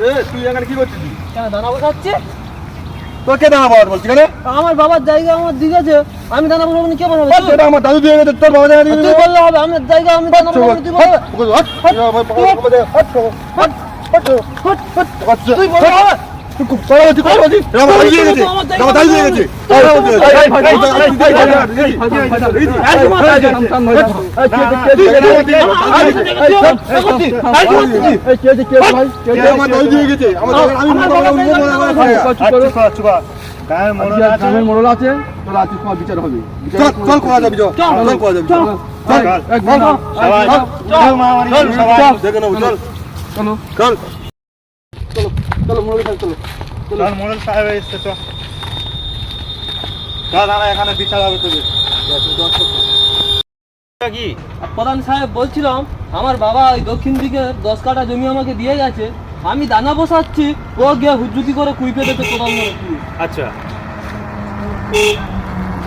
তুই এখানে কি করছিস? কেন দানা বসাচ্ছি? তোর কে দানা বসাতে বলছি কেন? আমার বাবার জায়গা আমার দিয়েছে, আমি দানা বসাবো না, কে বসাবে? এটা আমার দাদু দিয়ে গেছে, তোর বাবা জায়গা দিয়ে তুই বললে হবে, আমার জায়গা আমি দানা বসাবো, তুই বলবে? তুই বললে হবে? মোড়ল আছে, বিচার হবে। চল করা যাবি, চল করা যাবি, চল দেখে নেবো, চল চল চলো মোড়ল সাহেব, চলো চল মোড়ল সাহেব এসছে, চল দাদা এখানে বিচার হবে তোদের। কি প্রধান সাহেব বলছিলাম, আমার বাবা ওই দক্ষিণ দিকে 10 কাঠা জমি আমাকে দিয়ে গেছে, আমি দানা বসাচ্ছি, ও গিয়ে হুজুতি করে কুইপে দিতে প্রধান। আচ্ছা,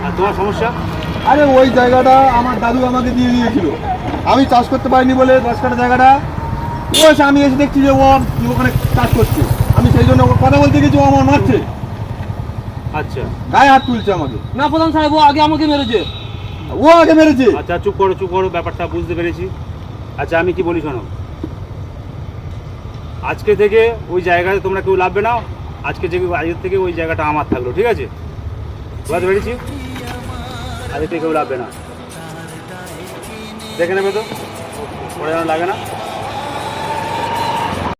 আর তোমার সমস্যা? আরে ওই জায়গাটা আমার দাদু আমাকে দিয়ে দিয়েছিল, আমি চাষ করতে পারিনি বলে 10 কাঠা জায়গাটা ও এসে, আমি এসে দেখছি যে ও ওখানে চাষ করছে, আমি সেই জন্য কথা বলতে গেছি, ও আমার মারছে, আচ্ছা গায়ে হাত তুলছে আমাকে। না প্রধান সাহেব, ও আগে আমাকে মেরেছে। ও আগে মেরেছে? আচ্ছা চুপ করো, ব্যাপারটা বুঝতে পেরেছি। আচ্ছা আমি কি বলি শোনো, আজকে থেকে ওই জায়গায় তোমরা কেউ লাভবে না, আজকের থেকে ওই জায়গাটা আমার থাকলো, ঠিক আছে? বুঝতে পেরেছি, আজকে থেকে কেউ লাভবে না, দেখে নেবে তো, পরে যেন লাগে না।